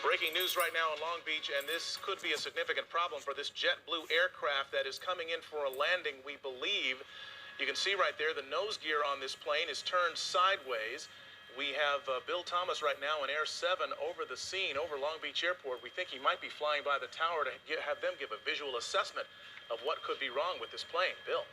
Breaking news right now in Long Beach, and this could be a significant problem for this JetBlue aircraft that is coming in for a landing, we believe. You can see right there the nose gear on this plane is turned sideways. We have Bill Thomas right now in Air 7 over the scene, over Long Beach Airport. We think he might be flying by the tower to have them give a visual assessment of what could be wrong with this plane. Bill.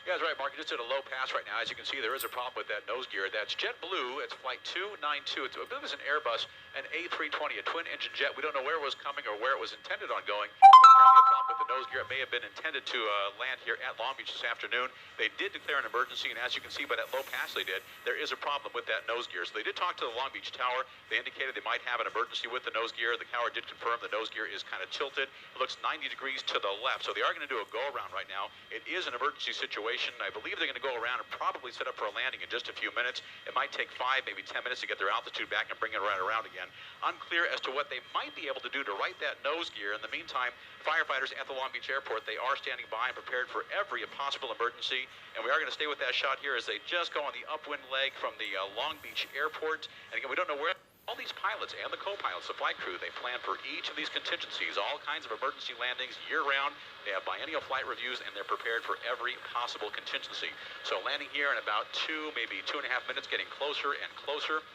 Yeah, that's right, Mark. You're just at a low pass right now. As you can see, there is a problem with that nose gear. That's JetBlue. It's flight 292. It's a bit of an Airbus, an A320, a twin-engine jet. We don't know where it was coming or where it was intended on going. But apparently a problem with the nose gear. It may have been intended to land here at Long Beach this afternoon. They did declare an emergency, and as you can see by that low pass they did, there is a problem with that nose gear. So they did talk to the Long Beach Tower. They indicated they might have an emergency with the nose gear. The tower did confirm the nose gear is kind of tilted. It looks 90 degrees to the left. So they are going to do a go-around right now. It is an emergency situation. I believe they're going to go around and probably set up for a landing in just a few minutes. It might take 5, maybe 10 minutes to get their altitude back and bring it right around again. Unclear as to what they might be able to do to right that nose gear. In the meantime, firefighters at the Long Beach Airport, they are standing by and prepared for every possible emergency. And we are going to stay with that shot here as they just go on the upwind leg from the Long Beach Airport. And again, we don't know where all these pilots and the co-pilots, the flight crew, they plan for each of these contingencies, all kinds of emergency landings year-round. They have biennial flight reviews, and they're prepared for every possible contingency. So landing here in about 2, maybe 2.5 minutes, getting closer and closer.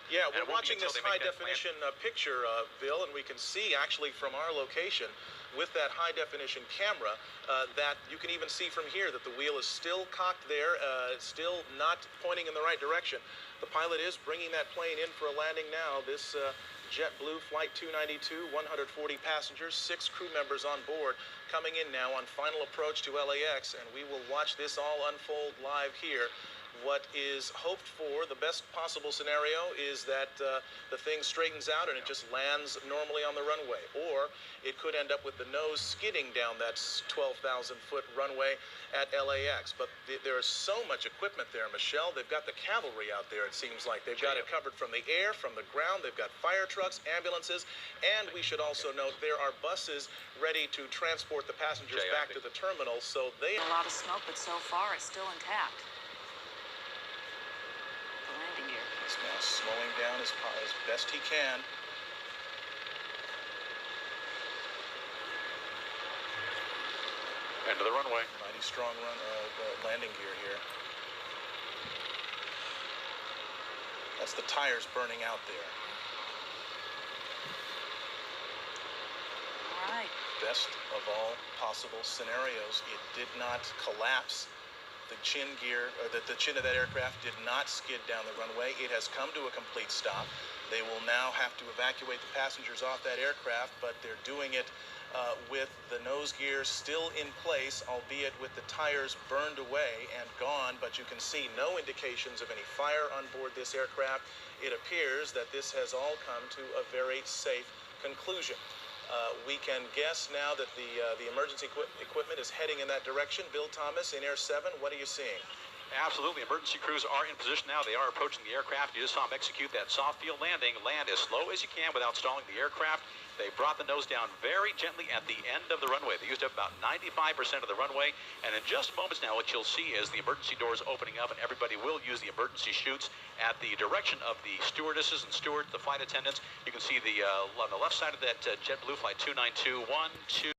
Yeah, we're watching this high-definition picture, Bill, and we can see actually from our location with that high-definition camera that you can even see from here that the wheel is still cocked there, still not pointing in the right direction. The pilot is bringing that plane in for a landing now. This JetBlue Flight 292, 140 passengers, 6 crew members on board, coming in now on final approach to LAX, and we will watch this all unfold live here. What is hoped for, the best possible scenario, is that the thing straightens out and it just lands normally on the runway. Or it could end up with the nose skidding down that 12,000-foot runway at LAX. But there is so much equipment there, Michelle. They've got the cavalry out there, it seems like. They've got it covered from the air, from the ground. They've got fire trucks, ambulances, and we should also note there are buses ready to transport the passengers back to the terminal. So they... A lot of smoke, but so far it's still intact. He's now slowing down as best he can. End of the runway. Mighty strong landing gear here. That's the tires burning out there. All right. Best of all possible scenarios, it did not collapse. The chin gear, or the chin of that aircraft did not skid down the runway. It has come to a complete stop. They will now have to evacuate the passengers off that aircraft, but they're doing it with the nose gear still in place, albeit with the tires burned away and gone, but you can see no indications of any fire on board this aircraft. It appears that this has all come to a very safe conclusion. We can guess now that the emergency equipment is heading in that direction. Bill Thomas in Air 7, what are you seeing? Absolutely. Emergency crews are in position now. They are approaching the aircraft. You just saw them execute that soft field landing. Land as slow as you can without stalling the aircraft. They brought the nose down very gently at the end of the runway. They used up about 95% of the runway. And in just moments now, what you'll see is the emergency doors opening up, and everybody will use the emergency chutes at the direction of the stewardesses and stewards, the flight attendants. You can see on the left side of that JetBlue Flight 292, 1, 2.